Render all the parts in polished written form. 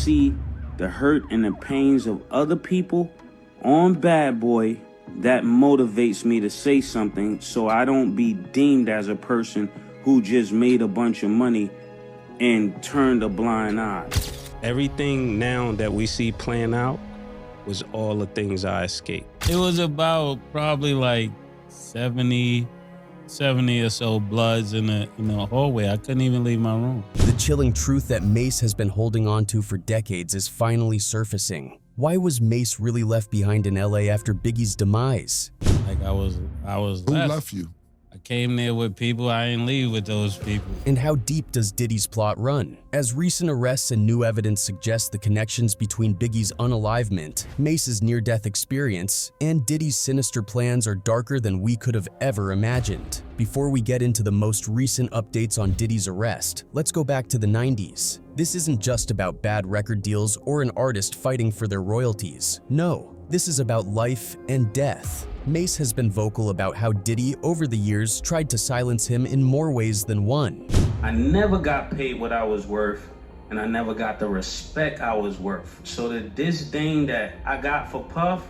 see the hurt and the pains of other people on Bad Boy, that motivates me to say something so I don't be deemed as a person who just made a bunch of money and turned a blind eye. Everything now that we see playing out was all the things I escaped. It was about probably like 70 or so bloods in the hallway. I couldn't even leave my room. The chilling truth that MaSe has been holding on to for decades is finally surfacing. Why was MaSe really left behind in LA after Biggie's demise? Like I was Who left you? I came there with people, I didn't leave with those people. And how deep does Diddy's plot run? As recent arrests and new evidence suggest the connections between Biggie's unalivement, MaSe's near-death experience, and Diddy's sinister plans are darker than we could have ever imagined. Before we get into the most recent updates on Diddy's arrest, let's go back to the 90s. This isn't just about bad record deals or an artist fighting for their royalties. No, this is about life and death. MaSe has been vocal about how Diddy, over the years, tried to silence him in more ways than one. I never got paid what I was worth, and I never got the respect I was worth. So the disdain that I got for Puff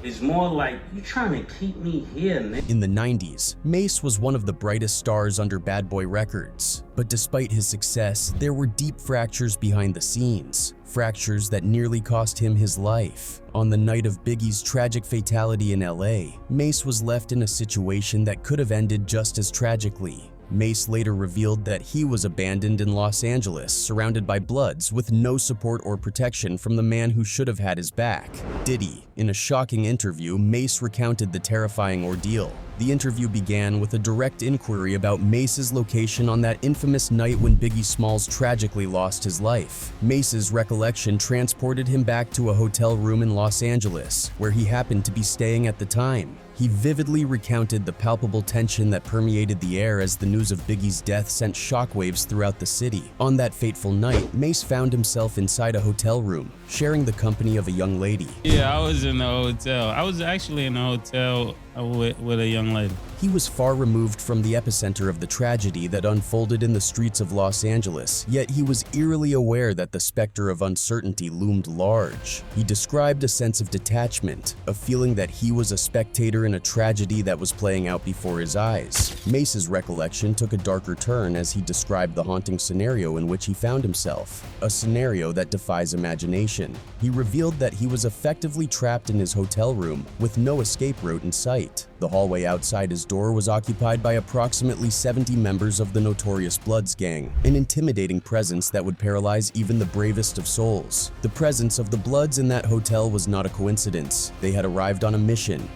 is more like, you trying to keep me here, nigga. In the 90s, MaSe was one of the brightest stars under Bad Boy Records. But despite his success, there were deep fractures behind the scenes. Fractures that nearly cost him his life. On the night of Biggie's tragic fatality in LA, MaSe was left in a situation that could have ended just as tragically. MaSe later revealed that he was abandoned in Los Angeles, surrounded by Bloods with no support or protection from the man who should have had his back, Diddy. In a shocking interview, MaSe recounted the terrifying ordeal. The interview began with a direct inquiry about MaSe's location on that infamous night when Biggie Smalls tragically lost his life. MaSe's recollection transported him back to a hotel room in Los Angeles, where he happened to be staying at the time. He vividly recounted the palpable tension that permeated the air as the news of Biggie's death sent shockwaves throughout the city. On that fateful night, MaSe found himself inside a hotel room, sharing the company of a young lady. Yeah, I was in the hotel. I was actually in the hotel with a young lady. He was far removed from the epicenter of the tragedy that unfolded in the streets of Los Angeles, yet he was eerily aware that the specter of uncertainty loomed large. He described a sense of detachment, a feeling that he was a spectator in a tragedy that was playing out before his eyes. MaSe's recollection took a darker turn as he described the haunting scenario in which he found himself, a scenario that defies imagination. He revealed that he was effectively trapped in his hotel room with no escape route in sight. The hallway outside his door was occupied by approximately 70 members of the Notorious Bloods gang, an intimidating presence that would paralyze even the bravest of souls. The presence of the Bloods in that hotel was not a coincidence. They had arrived on a mission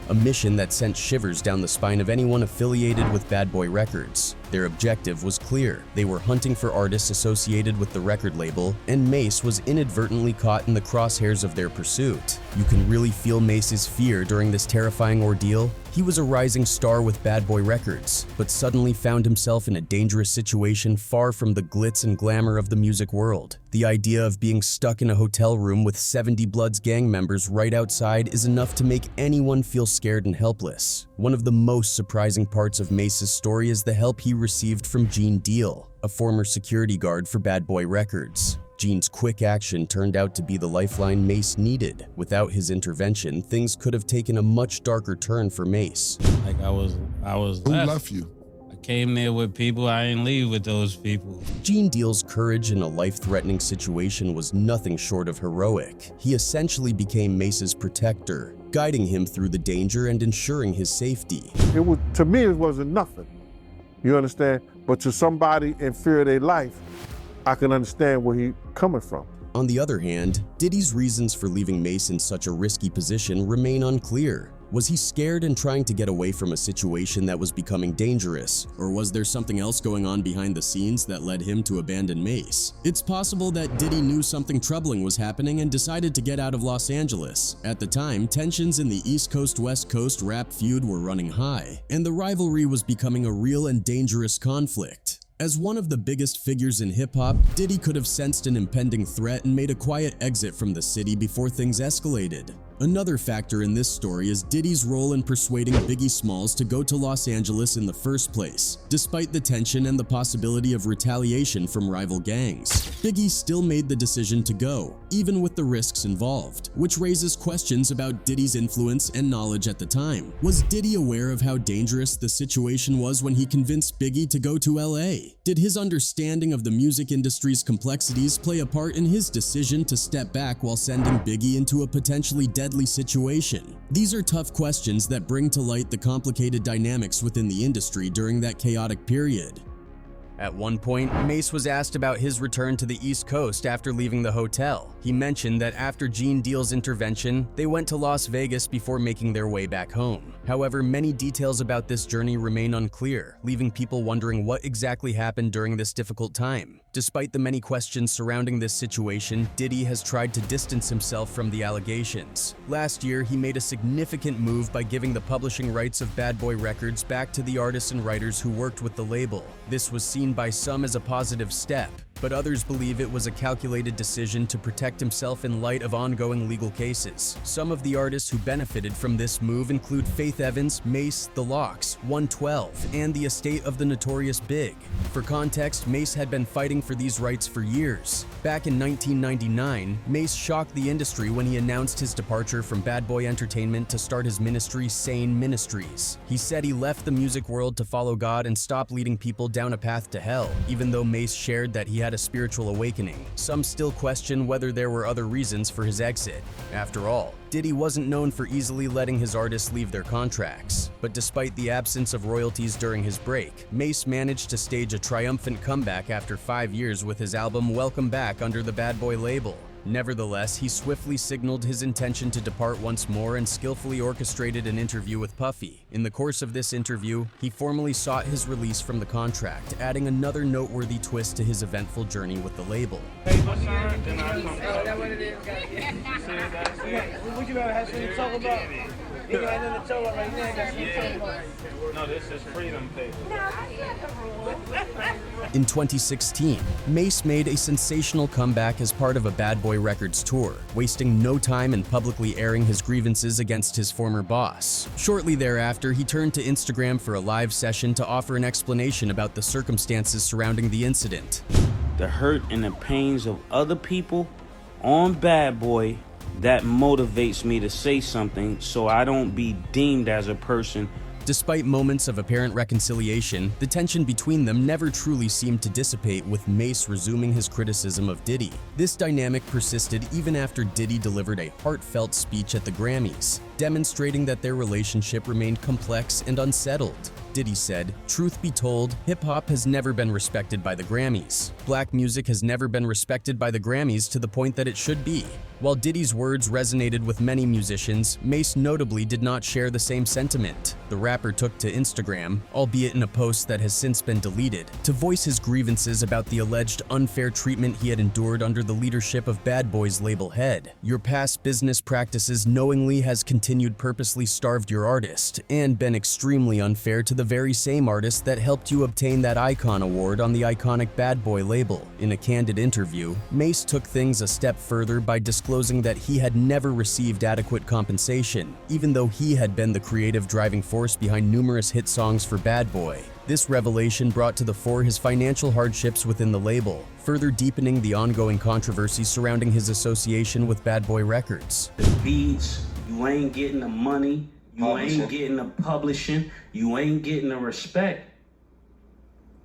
that sent shivers down the spine of anyone affiliated with Bad Boy Records. Their objective was clear. They were hunting for artists associated with the record label, and MaSe was inadvertently caught in the crosshairs of their pursuit. You can really feel MaSe's fear during this terrifying ordeal. He was a rising star with Bad Boy Records, but suddenly found himself in a dangerous situation far from the glitz and glamour of the music world. The idea of being stuck in a hotel room with 70 Bloods gang members right outside is enough to make anyone feel scared and helpless. One of the most surprising parts of MaSe's story is the help he received from Gene Deal, a former security guard for Bad Boy Records. Gene's quick action turned out to be the lifeline MaSe needed. Without his intervention, things could have taken a much darker turn for MaSe. Like I was Who left you? I came there with people, I didn't leave with those people. Gene Deal's courage in a life-threatening situation was nothing short of heroic. He essentially became MaSe's protector, guiding him through the danger and ensuring his safety. To me, it wasn't nothing. You understand? But to somebody in fear of their life, I can understand where he's coming from. On the other hand, Diddy's reasons for leaving MaSe in such a risky position remain unclear. Was he scared and trying to get away from a situation that was becoming dangerous? Or was there something else going on behind the scenes that led him to abandon MaSe? It's possible that Diddy knew something troubling was happening and decided to get out of Los Angeles. At the time, tensions in the East Coast-West Coast rap feud were running high, and the rivalry was becoming a real and dangerous conflict. As one of the biggest figures in hip-hop, Diddy could have sensed an impending threat and made a quiet exit from the city before things escalated. Another factor in this story is Diddy's role in persuading Biggie Smalls to go to Los Angeles in the first place, despite the tension and the possibility of retaliation from rival gangs. Biggie still made the decision to go, even with the risks involved, which raises questions about Diddy's influence and knowledge at the time. Was Diddy aware of how dangerous the situation was when he convinced Biggie to go to LA? Did his understanding of the music industry's complexities play a part in his decision to step back while sending Biggie into a potentially deadly situation? These are tough questions that bring to light the complicated dynamics within the industry during that chaotic period. At one point, MaSe was asked about his return to the East Coast after leaving the hotel. He mentioned that after Gene Deal's intervention, they went to Las Vegas before making their way back home. However, many details about this journey remain unclear, leaving people wondering what exactly happened during this difficult time. Despite the many questions surrounding this situation, Diddy has tried to distance himself from the allegations. Last year, he made a significant move by giving the publishing rights of Bad Boy Records back to the artists and writers who worked with the label. This was seen by some as a positive step, but others believe it was a calculated decision to protect himself in light of ongoing legal cases. Some of the artists who benefited from this move include Faith Evans, MaSe, The Lox, 112, and the estate of the Notorious Big. For context, MaSe had been fighting for these rights for years. Back in 1999, MaSe shocked the industry when he announced his departure from Bad Boy Entertainment to start his ministry, Shyne Ministries. He said he left the music world to follow God and stop leading people down a path to hell, even though MaSe shared that he had a spiritual awakening. Some still question whether there were other reasons for his exit. After all, Diddy wasn't known for easily letting his artists leave their contracts. But despite the absence of royalties during his break, MaSe managed to stage a triumphant comeback after 5 years with his album Welcome Back under the Bad Boy label. Nevertheless, he swiftly signaled his intention to depart once more and skillfully orchestrated an interview with Puffy. In the course of this interview, he formally sought his release from the contract, adding another noteworthy twist to his eventful journey with the label. No, this is freedom paper. In 2016, MaSe made a sensational comeback as part of a Bad Boy Records tour, wasting no time in publicly airing his grievances against his former boss. Shortly thereafter, he turned to Instagram for a live session to offer an explanation about the circumstances surrounding the incident. The hurt and the pains of other people on Bad Boy, that motivates me to say something so I don't be deemed as a person. Despite moments of apparent reconciliation, the tension between them never truly seemed to dissipate, with MaSe resuming his criticism of Diddy. This dynamic persisted even after Diddy delivered a heartfelt speech at the Grammys, demonstrating that their relationship remained complex and unsettled. Diddy said, "Truth be told, hip-hop has never been respected by the Grammys. Black music has never been respected by the Grammys to the point that it should be." While Diddy's words resonated with many musicians, MaSe notably did not share the same sentiment. The rapper took to Instagram, albeit in a post that has since been deleted, to voice his grievances about the alleged unfair treatment he had endured under the leadership of Bad Boy's label head. "Your past business practices knowingly has continued purposely starved your artist, and been extremely unfair to the very same artist that helped you obtain that Icon Award on the iconic Bad Boy label." In a candid interview, MaSe took things a step further by disclosing that he had never received adequate compensation, even though he had been the creative driving force behind numerous hit songs for Bad Boy. This revelation brought to the fore his financial hardships within the label, further deepening the ongoing controversy surrounding his association with Bad Boy Records. The beats, you ain't getting the money, you ain't getting the publishing, you ain't getting the respect.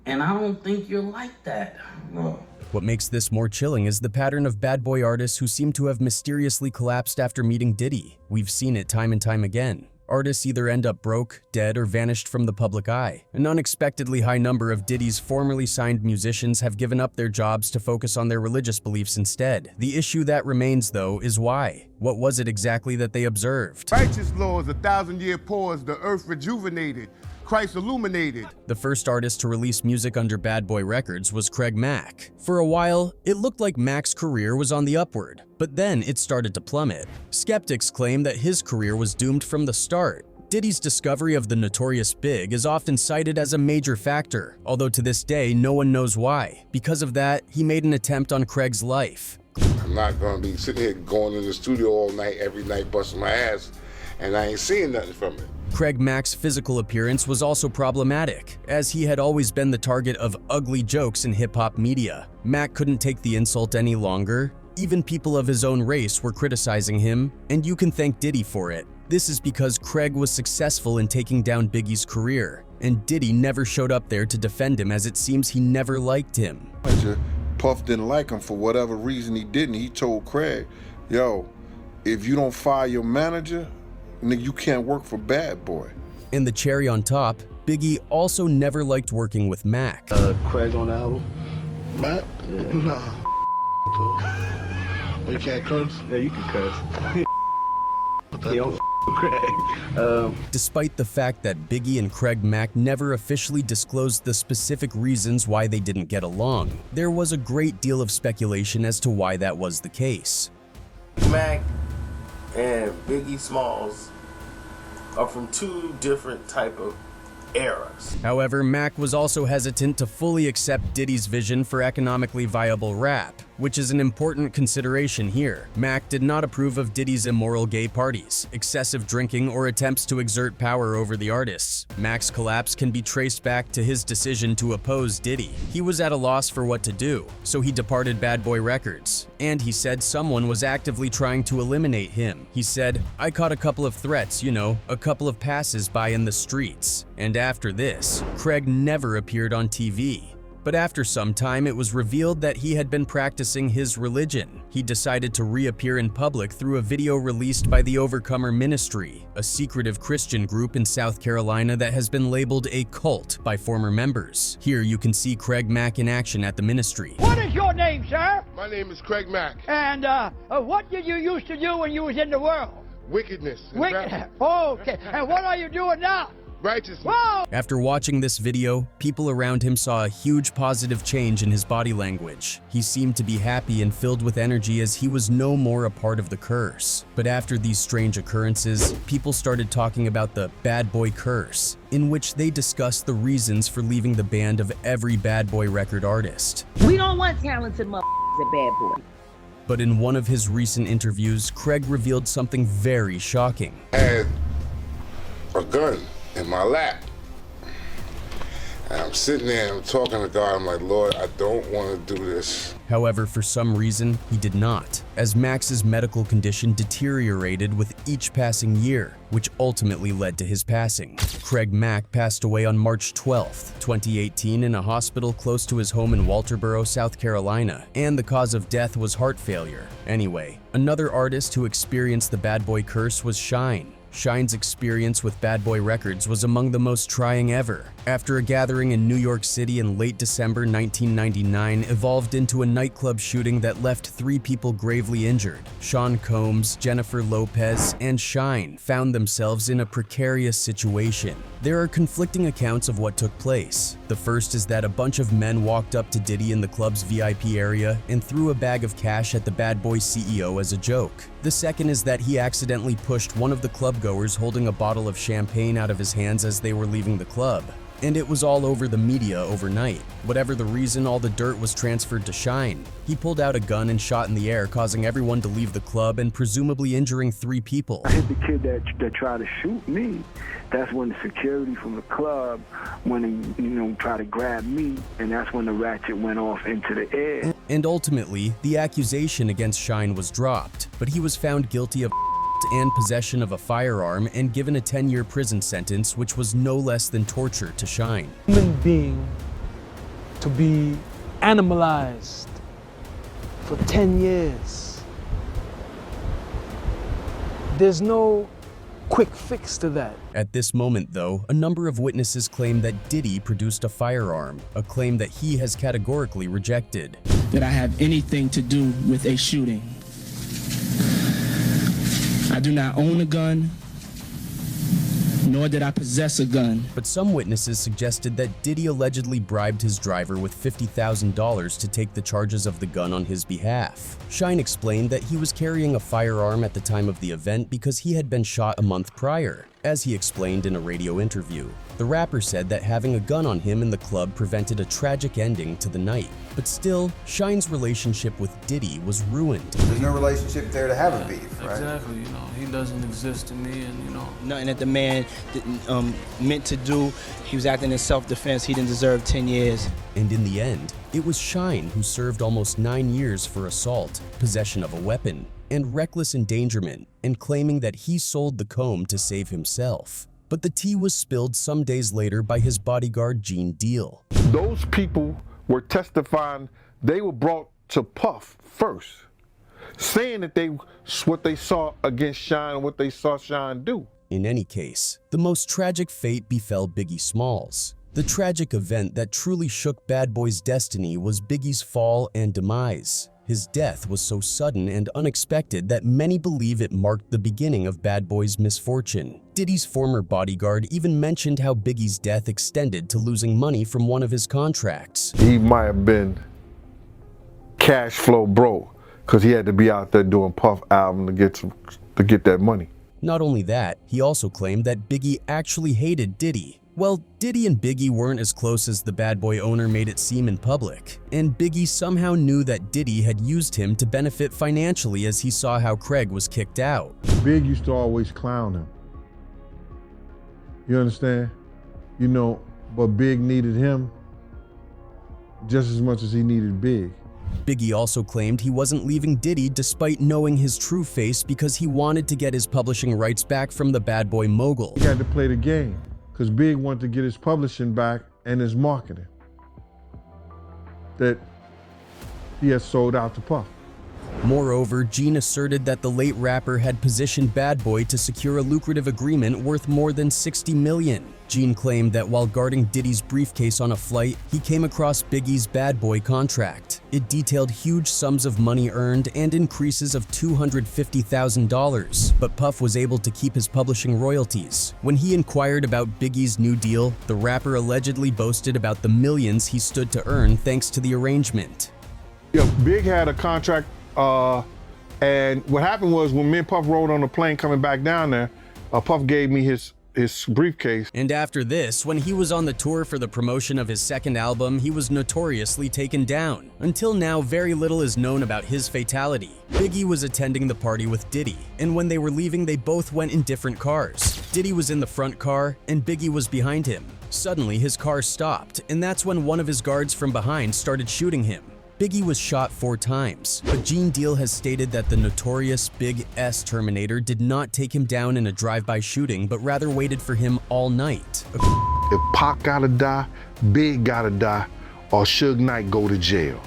And I don't think you're like that. No. What makes this more chilling is the pattern of Bad Boy artists who seem to have mysteriously collapsed after meeting Diddy. We've seen it time and time again. Artists either end up broke, dead, or vanished from the public eye. An unexpectedly high number of Diddy's formerly signed musicians have given up their jobs to focus on their religious beliefs instead. The issue that remains, though, is why. What was it exactly that they observed? Righteous laws, 1,000-year pause, the earth rejuvenated, Christ illuminated. The first artist to release music under Bad Boy Records was Craig Mack. For a while, it looked like Mack's career was on the upward, but then it started to plummet. Skeptics claim that his career was doomed from the start. Diddy's discovery of the Notorious Big is often cited as a major factor, although to this day no one knows why. Because of that, he made an attempt on Craig's life. I'm not gonna be sitting here going in the studio all night, every night, busting my ass, and I ain't seeing nothing from it. Craig Mack's physical appearance was also problematic, as he had always been the target of ugly jokes in hip-hop media. Mack couldn't take the insult any longer. Even people of his own race were criticizing him, and you can thank Diddy for it. This is because Craig was successful in taking down Biggie's career, and Diddy never showed up there to defend him, as it seems he never liked him. Puff didn't like him for whatever reason he didn't. He told Craig, yo, if you don't fire your manager, nigga, you can't work for Bad Boy. And the cherry on top, Biggie also never liked working with Mack. Craig on the album? Mack? Yeah. Nah. You can't curse? Yeah, you can curse. Craig. Despite the fact that Biggie and Craig Mack never officially disclosed the specific reasons why they didn't get along, there was a great deal of speculation as to why that was the case. Mack and Biggie Smalls are from two different type of eras. However, Mack was also hesitant to fully accept Diddy's vision for economically viable rap, which is an important consideration here. Mack did not approve of Diddy's immoral gay parties, excessive drinking, or attempts to exert power over the artists. Mack's collapse can be traced back to his decision to oppose Diddy. He was at a loss for what to do, so he departed Bad Boy Records. And he said someone was actively trying to eliminate him. He said, "I caught a couple of threats, you know, a couple of passes by in the streets." And after this, Craig never appeared on TV. But after some time, it was revealed that he had been practicing his religion. He decided to reappear in public through a video released by the Overcomer Ministry, a secretive Christian group in South Carolina that has been labeled a cult by former members. Here you can see Craig Mack in action at the ministry. What is your name, sir? My name is Craig Mack. And what did you used to do when you was in the world? Wickedness. Oh, okay. And what are you doing now? Righteousness. Whoa! After watching this video, people around him saw a huge positive change in his body language. He seemed to be happy and filled with energy as he was no more a part of the curse. But after these strange occurrences, people started talking about the Bad Boy curse, in which they discussed the reasons for leaving the band of every Bad Boy record artist. We don't want talented motherfuckers at Bad Boy. But in one of his recent interviews, Craig revealed something very shocking. I had a gun in my lap. And I'm sitting there and I'm talking to God. I'm like, Lord, I don't want to do this. However, for some reason, he did not, as Max's medical condition deteriorated with each passing year, which ultimately led to his passing. Craig Mack passed away on March 12, 2018 in a hospital close to his home in Walterboro, South Carolina, and the cause of death was heart failure. Anyway, another artist who experienced the Bad Boy curse was Shyne. Shyne's experience with Bad Boy Records was among the most trying ever. After a gathering in New York City in late December 1999 evolved into a nightclub shooting that left 3 people gravely injured, Sean Combs, Jennifer Lopez, and Shyne found themselves in a precarious situation. There are conflicting accounts of what took place. The first is that a bunch of men walked up to Diddy in the club's VIP area and threw a bag of cash at the Bad Boy CEO as a joke. The second is that he accidentally pushed one of the clubgoers holding a bottle of champagne out of his hands as they were leaving the club. And it was all over the media overnight. Whatever the reason, all the dirt was transferred to Shyne. He pulled out a gun and shot in the air, causing everyone to leave the club and presumably injuring 3 people. I hit the kid that tried to shoot me. That's when the security from the club went and, tried to grab me, and that's when the ratchet went off into the air. And ultimately, the accusation against Shyne was dropped, but he was found guilty of and possession of a firearm and given a 10-year prison sentence, which was no less than torture to Shyne. Human being to be animalized for 10 years. There's no quick fix to that. At this moment, though, a number of witnesses claim that Diddy produced a firearm, a claim that he has categorically rejected. That I have anything to do with a shooting. I do not own a gun, nor did I possess a gun. But some witnesses suggested that Diddy allegedly bribed his driver with $50,000 to take the charges of the gun on his behalf. Shyne explained that he was carrying a firearm at the time of the event because he had been shot a month prior, as he explained in a radio interview. The rapper said that having a gun on him in the club prevented a tragic ending to the night. But still, Shyne's relationship with Diddy was ruined. There's no relationship there to have a beef, right? Exactly, you know, he doesn't exist to me, and you know. Nothing that the man didn't meant to do. He was acting in self-defense. He didn't deserve 10 years. And in the end, it was Shyne who served almost 9 years for assault, possession of a weapon, and reckless endangerment, and claiming that he sold the comb to save himself. But the tea was spilled some days later by his bodyguard Gene Deal. Those people were testifying, they were brought to Puff first, saying that what they saw against Shyne, what they saw Shyne do. In any case, the most tragic fate befell Biggie Smalls. The tragic event that truly shook Bad Boy's destiny was Biggie's fall and demise. His death was so sudden and unexpected that many believe it marked the beginning of Bad Boy's misfortune. Diddy's former bodyguard even mentioned how Biggie's death extended to losing money from one of his contracts. He might have been cash flow broke because he had to be out there doing Puff album to get that money. Not only that, he also claimed that Biggie actually hated Diddy. Well, Diddy and Biggie weren't as close as the Bad Boy owner made it seem in public, and Biggie somehow knew that Diddy had used him to benefit financially as he saw how Craig was kicked out. Big used to always clown him. You understand? You know, but Big needed him just as much as he needed Big. Biggie also claimed he wasn't leaving Diddy despite knowing his true face because he wanted to get his publishing rights back from the Bad Boy mogul. He had to play the game because Big wanted to get his publishing back and his marketing that he had sold out to Puff. Moreover, Gene asserted that the late rapper had positioned Bad Boy to secure a lucrative agreement worth more than $60 million. Gene claimed that while guarding Diddy's briefcase on a flight, he came across Biggie's Bad Boy contract. It detailed huge sums of money earned and increases of $250,000, but Puff was able to keep his publishing royalties. When he inquired about Biggie's new deal, the rapper allegedly boasted about the millions he stood to earn thanks to the arrangement. Yeah, Big had a contract, and what happened was when me and Puff rode on the plane coming back down there, Puff gave me his briefcase. And after this, when he was on the tour for the promotion of his second album, he was notoriously taken down. Until now, very little is known about his fatality. Biggie was attending the party with Diddy, and when they were leaving, they both went in different cars. Diddy was in the front car, and Biggie was behind him. Suddenly, his car stopped, and that's when one of his guards from behind started shooting him. Biggie was shot 4 times, but Gene Deal has stated that the notorious Big S Terminator did not take him down in a drive-by shooting, but rather waited for him all night. If Pac gotta die, Big gotta die, or Suge Knight go to jail.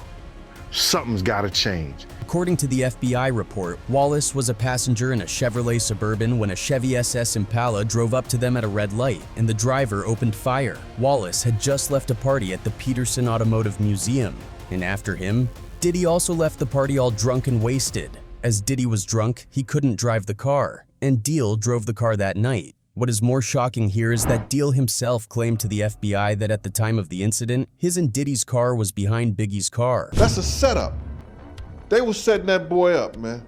Something's gotta change. According to the FBI report, Wallace was a passenger in a Chevrolet Suburban when a Chevy SS Impala drove up to them at a red light, and the driver opened fire. Wallace had just left a party at the Peterson Automotive Museum. And after him, Diddy also left the party all drunk and wasted. As Diddy was drunk, he couldn't drive the car, and Deal drove the car that night. What is more shocking here is that Deal himself claimed to the FBI that at the time of the incident, his and Diddy's car was behind Biggie's car. That's a setup. They were setting that boy up, man.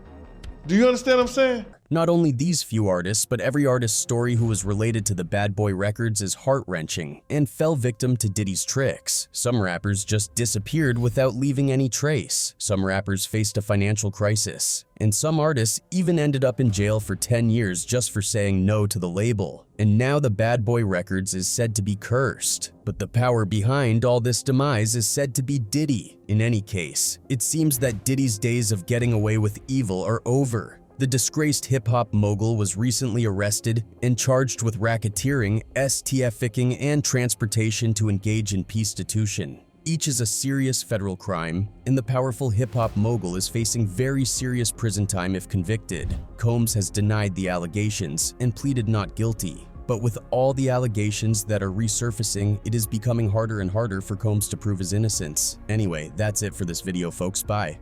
Do you understand what I'm saying? Not only these few artists, but every artist's story who was related to the Bad Boy records is heart-wrenching and fell victim to Diddy's tricks. Some rappers just disappeared without leaving any trace. Some rappers faced a financial crisis. And some artists even ended up in jail for 10 years just for saying no to the label. And now the Bad Boy Records is said to be cursed. But the power behind all this demise is said to be Diddy. In any case, it seems that Diddy's days of getting away with evil are over. The disgraced hip-hop mogul was recently arrested and charged with racketeering, STFing, and transportation to engage in prostitution. Each is a serious federal crime, and the powerful hip-hop mogul is facing very serious prison time if convicted. Combs has denied the allegations and pleaded not guilty. But with all the allegations that are resurfacing, it is becoming harder and harder for Combs to prove his innocence. Anyway, that's it for this video, folks. Bye.